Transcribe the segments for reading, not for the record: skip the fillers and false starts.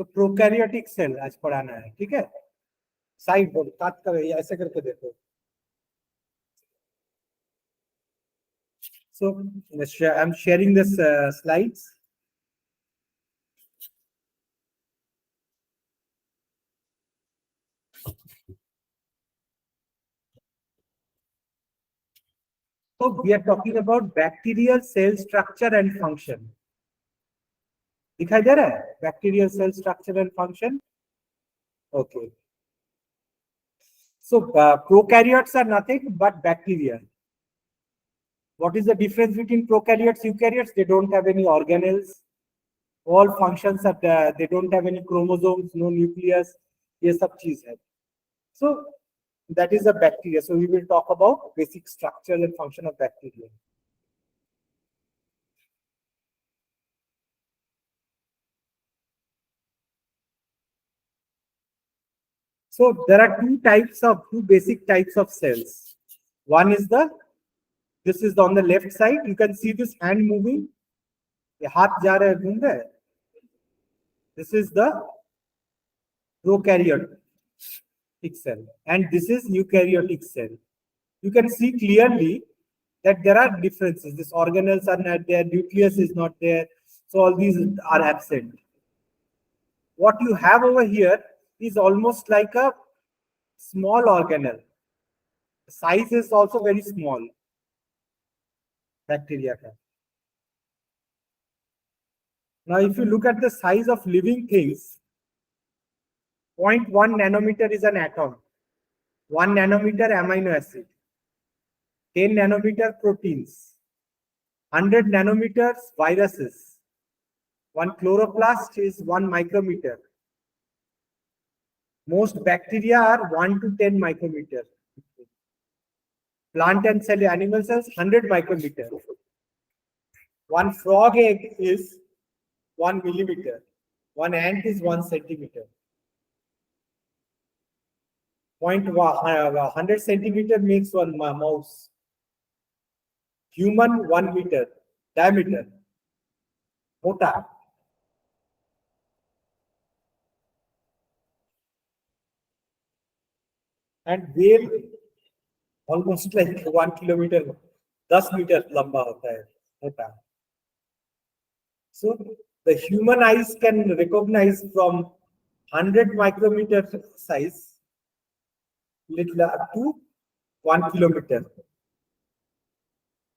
तो prokaryotic cell आज पढ़ाना है, ठीक है। साइड बोर्ड काट कर ऐसे करके देखो। So I'm sharing this slides. So we are talking about bacterial cell structure and function. दिखाई दे रहा है bacterial cell structure and function? Okay. So prokaryotes are nothing but bacteria. What is the difference between prokaryotes and eukaryotes? They don't have any organelles. All functions are they don't have any chromosomes, no nucleus. ये सब चीज है. So that is a bacteria. So we will talk about basic structure and function of bacteria. So there are two basic types of cells. One is this is on the left side. You can see this hand moving. ये हाथ जा रहा है, घूम रहा है. This is the prokaryotic cell, and this is eukaryotic cell. You can see clearly that there are differences. These organelles are not there, nucleus is not there, so all these are absent. What you have over here is almost like a small organelle. The size is also very small. Bacteria. Now, if you look at the size of living things, 0.1 nanometer is an atom, 1 nanometer amino acid, 10 nanometer proteins, 100 nanometers viruses, 1 chloroplast is 1 micrometer. Most bacteria are 1 to 10 micrometer. Plant and cell animal cells 100 micrometer. One frog egg is 1 millimeter. One ant is 1 centimeter. 100 centimeter makes one mouse. Human 1 meter diameter. Mota. And whale almost like 1 kilometer, 10 meter lamba hota hai, mota. So the human eyes can recognize from 100 micrometer size little up to 1 kilometer.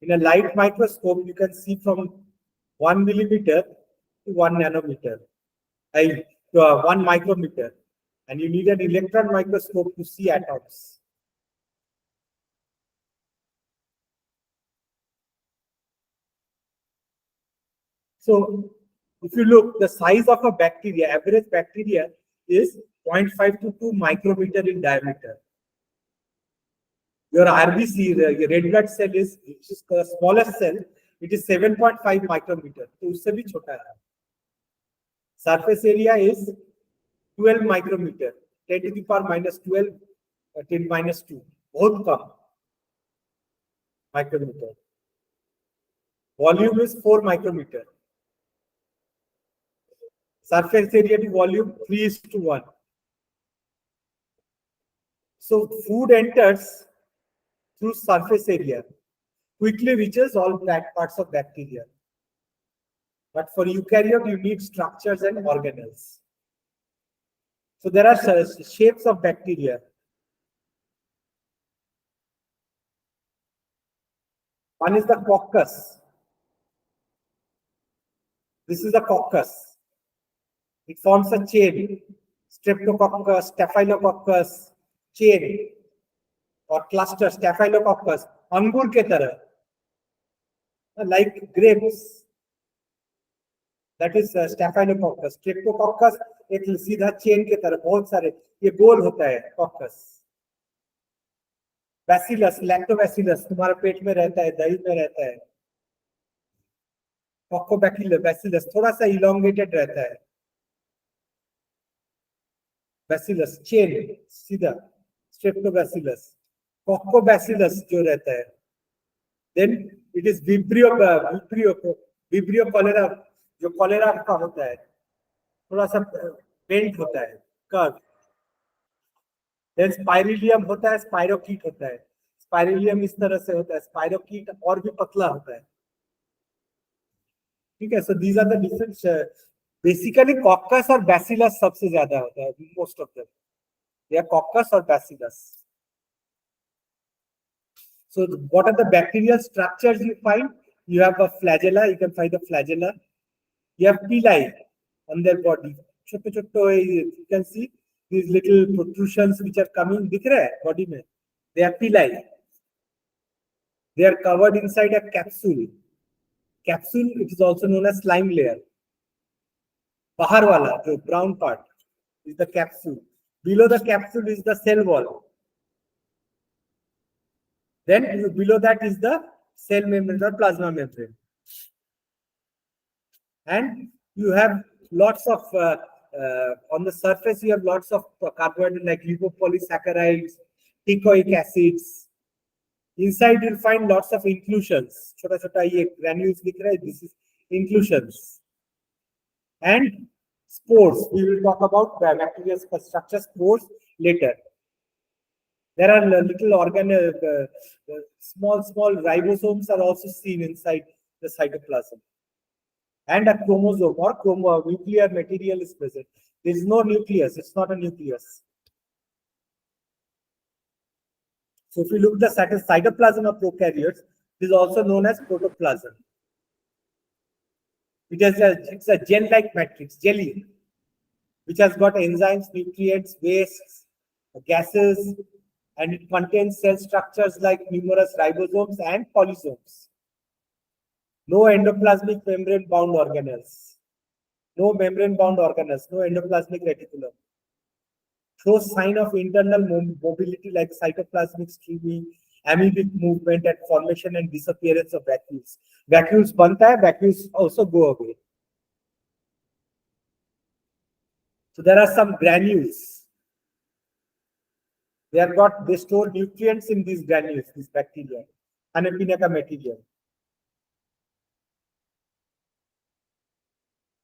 In a light microscope, you can see from 1 millimeter to 1 nanometer, 1 micrometer, and you need an electron microscope to see atoms. So, if you look, the size of a bacteria, average bacteria is 0.5 to 2 micrometer in diameter. Your RBC, your red blood cell is the smallest cell. It is 7.5 micrometer. तो उससे भी छोटा है. Surface area is 12 micrometer. 10 to the power minus 12, 10 minus 2. बहुत कम micrometer. Volume is 4 micrometer. Surface area to volume 3:1. So food enters through surface area, quickly reaches all parts of bacteria. But for eukaryote, you need structures and organelles. So there are shapes of bacteria. One is the coccus. This is the coccus. It forms a chain. Streptococcus, staphylococcus, chain or cluster, staphylococcus, अंगूर के तरह, like grapes. That is staphylococcus. Streptococcus एक सीधा chain के तरह, बहुत सारे, ये गोल होता है coccus. Bacillus, lactobacillus तुम्हारे पेट में रहता है, दही में रहता है. Coccobacillus थोड़ा सा elongated रहता है. Bacillus chain सीधा, Streptobacillus. Coccobacillus जो रहता है. Then it is Vibrio cholera जो cholera का होता है, थोड़ा सा बेंट होता है, कर्व। देन स्पाइरिलियम होता है, स्पाइरोकीट होता है। स्पाइरिलियम इस तरह से होता है, स्पाइरोकीट और भी पतला होता है। ठीक है, so these are the different. Basically coccus और बैसिलस सबसे ज्यादा होता है, मोस्ट ऑफ देम, या कॉकस और bacillus. So what are the bacterial structures you find? You have a flagella, you can find the flagella. You have pili on their body. छोटे छोटे, you can see these little protrusions which are coming, दिख रहा है body में. They are pili. They are covered inside a capsule. Capsule, it is also known as slime layer. बाहर वाला जो brown part is the capsule. Below the capsule is the cell wall. Then below that is the cell membrane or plasma membrane. And you have lots of on the surface you have lots of carbohydrates like lipopolysaccharides, teichoic acids. Inside you'll find lots of inclusions. Chota chota ye granules likh raha hai, this is inclusions. And spores, we will talk about bacterial structure spores later. There are little small ribosomes are also seen inside the cytoplasm. And a chromosome or nuclear material is present. There is no nucleus, it's not a nucleus. So if you look at the cytoplasm of prokaryotes, it is also known as protoplasm. It's a gel-like matrix, jelly, which has got enzymes, nutrients, wastes, gases, and it contains cell structures like numerous ribosomes and polysomes. No endoplasmic membrane-bound organelles. No membrane-bound organelles, no endoplasmic reticulum. Shows sign of internal mobility like cytoplasmic streaming, amoebic movement, and formation and disappearance of vacuoles. Vacuoles banta hai, vacuoles also go away. So there are some granules. They store nutrients in these granules, these bacteria, Anapineca material.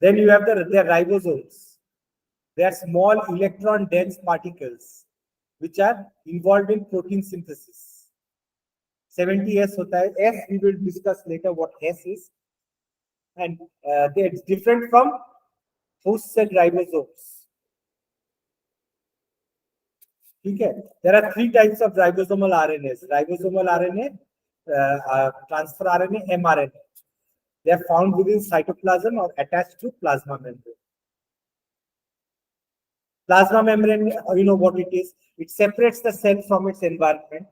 Then you have their ribosomes. They are small electron-dense particles which are involved in protein synthesis. 70S hota hai. S we will discuss later what S is. And it's different from host cell ribosomes. Okay. There are 3 types of ribosomal RNAs. Ribosomal RNA, transfer RNA, mRNA. They are found within cytoplasm or attached to plasma membrane. Plasma membrane, you know what it is. It separates the cell from its environment.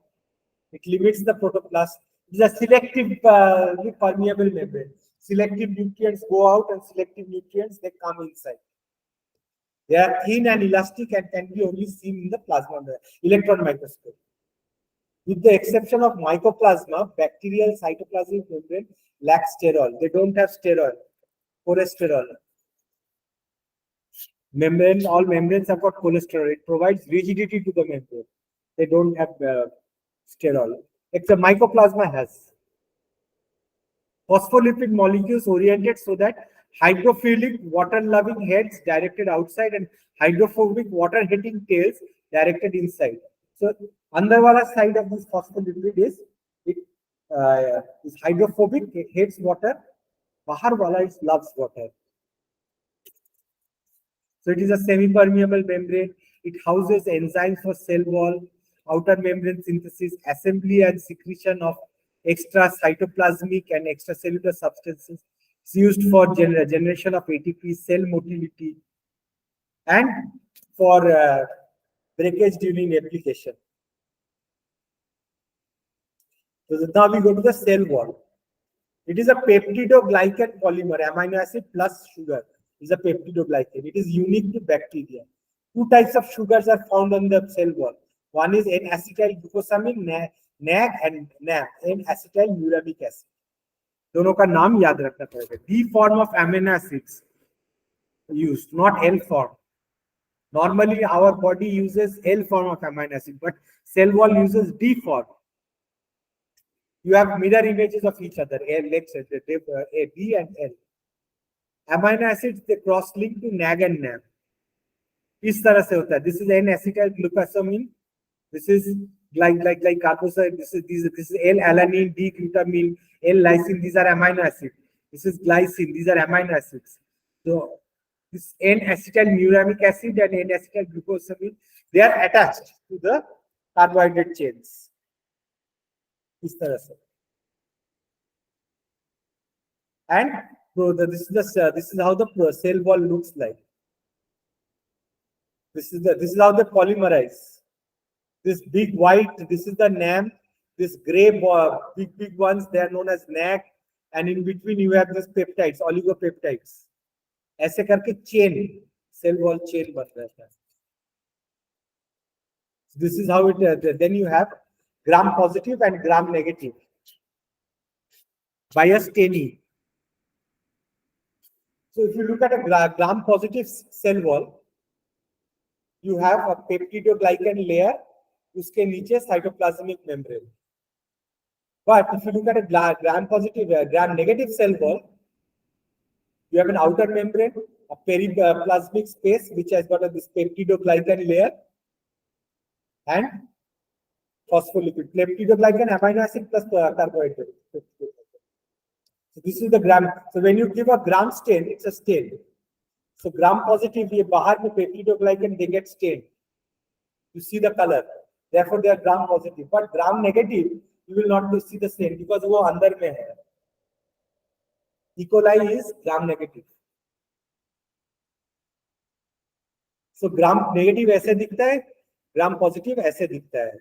It limits the protoplast. It is a selective permeable membrane. Selective nutrients go out and selective nutrients, they come inside. They are thin and elastic and can be only seen in the plasma electron microscope. With the exception of mycoplasma, bacterial cytoplasmic membrane lacks sterol. They don't have sterol, cholesterol. All membranes have got cholesterol. It provides rigidity to the membrane. They don't have sterol. Except mycoplasma has. Phospholipid molecules oriented so that hydrophilic water-loving heads directed outside and hydrophobic water-hating tails directed inside. So, under wala side of this phospholipid is hydrophobic, it hates water. Bahar wala it loves water. So it is a semi-permeable membrane. It houses enzymes for cell wall, outer membrane synthesis, assembly and secretion of extra cytoplasmic and extracellular substances. It's used for generation of ATP, cell motility, and for breakage during application. So now we go to the cell wall. It is a peptidoglycan polymer, amino acid plus sugar is a peptidoglycan. It is unique to bacteria. 2 types of sugars are found on the cell wall. One is N-acetyl glucosamine, NAG, and NAM, N-acetyl uramic acid. दोनों का नाम याद रखना पड़ेगा. D form of amino acids used, not L form. Normally, our body uses L form of amino acid, but cell wall uses D form. You have mirror images of each other, B and L. Amino acids, they cross-link to NAG and NAM. इस तरह से होता है. This is N-acetyl glucosamine. This is like carboxyl. This is L-alanine, D-glutamine, L-lysine. These are amino acids. This is glycine. These are amino acids. So this N-acetylmuramic acid and N-acetyl glucosamine, they are attached to the carbohydrate chains. इस तरह से. And so this is how the cell wall looks like. This is how they polymerize. This big white, this is the NAM. This gray big ones, they are known as NAC. And in between you have this peptides, oligopeptides. ऐसे करके chain, cell wall chain बन रहता है. This is how it. Then you have gram positive and gram negative by staining. So if you look at a gram positive cell wall, you have a peptidoglycan layer, उसके नीचे cytoplasmic membrane. But if you look at a gram positive, gram negative cell wall, you have an outer membrane, a periplasmic space which has got this peptidoglycan layer and phospholipid. Peptidoglycan amino acid plus carbohydrate. So this is the gram. So when you give a gram stain, it's a stain. So gram positive, ये बाहर में peptidoglycan, they get stained. You see the color. Therefore, they are gram positive. But gram negative, you will not see the stain because वो अंदर में है. E. coli is gram negative. So gram negative ऐसे दिखता है, gram positive ऐसे दिखता है.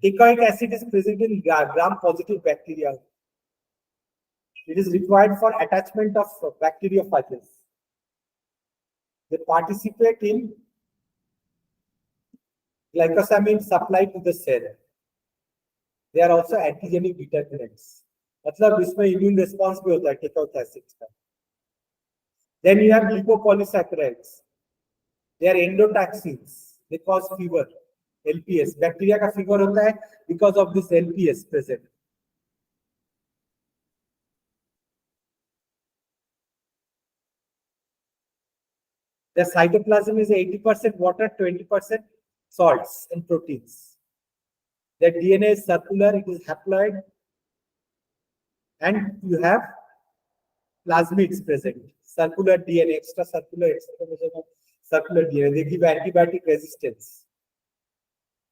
Teichoic acid is present in gram positive bacteria. It is required for attachment of bacteriophages. They participate in glycosamine supply to the cell. They are also antigenic determinants. मतलब इसमें immune response भी होता है teichoic acid का. Then you have lipopolysaccharides. They are endotoxins. They cause fever. LPS. Bacteria का fever होता है because of this LPS present. The cytoplasm is 80% water, 20% salts and proteins. The DNA is circular, it is haploid, and you have plasmids present. Circular DNA, extracircular DNA. They give antibiotic resistance.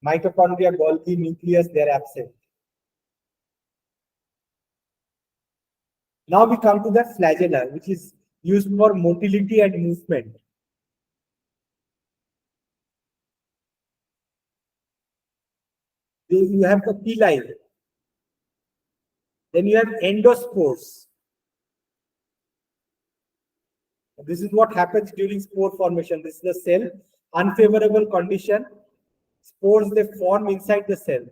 Mitochondria, Golgi, nucleus, they are absent. Now we come to the flagella, which is used for motility and movement. You have the pili. Then you have endospores. This is what happens during spore formation. This is the cell. Unfavorable condition. Spores, they form inside the cell.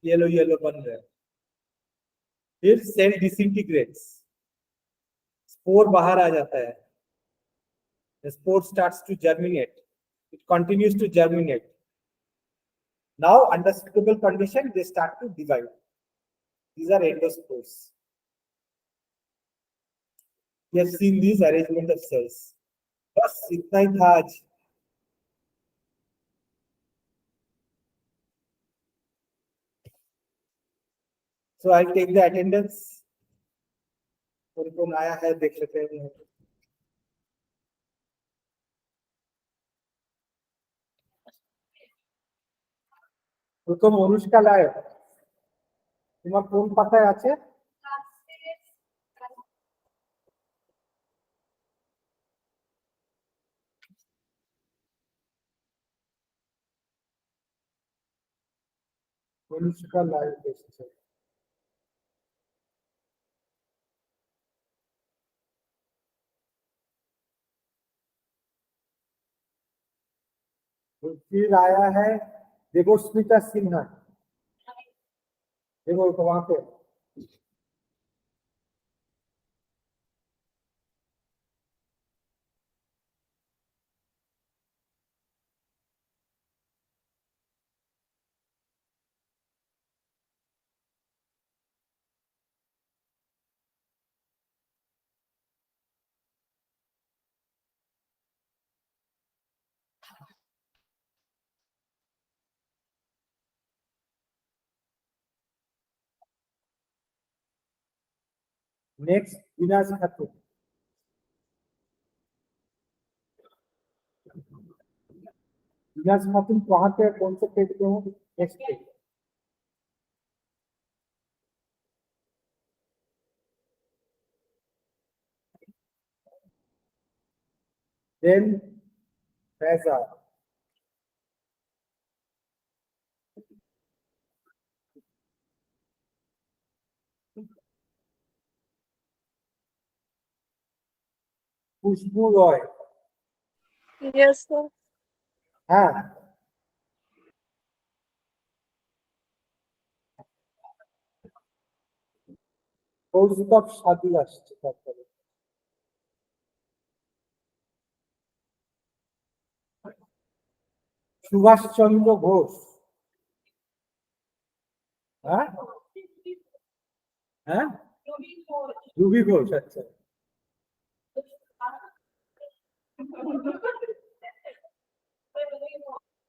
Yellow bun रहा है. फिर cell disintegrates. Spore बाहर आ जाता है. The spore starts to germinate. It continues to germinate. Now, under suitable condition, they start to divide. These are endospores. We have seen these arrangement of cells. बस इतना ही था आज. So I'll take the attendance. कौन आया है देख लेते हैं. প্রথম অনুষ্কা লায় তোমার কোন পাতায় আছে? অনুষ্কা লায় এসেছে. फिर आया है देवस्मिता सिन्हा. देखो वहां पे नेक्स्ट विनाश खातून। विनाश खातून कहाँ पे, कौन से पेज पे हो? Next page. देन फैजा। खुशबू रॉय। Yes, sir. हाँ, কৌশিক সাদী আসছে তারপরে। সুভাষচন্দ্র ঘোষ। হ্যাঁ হ্যাঁ, রুবি ঘোষ। আচ্ছা,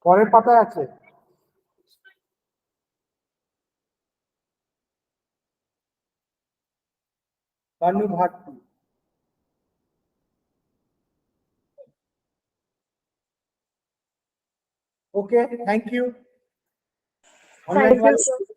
পরের পাতায় আছে। Banu Bhatti. Okay, thank you. Thank you, sir.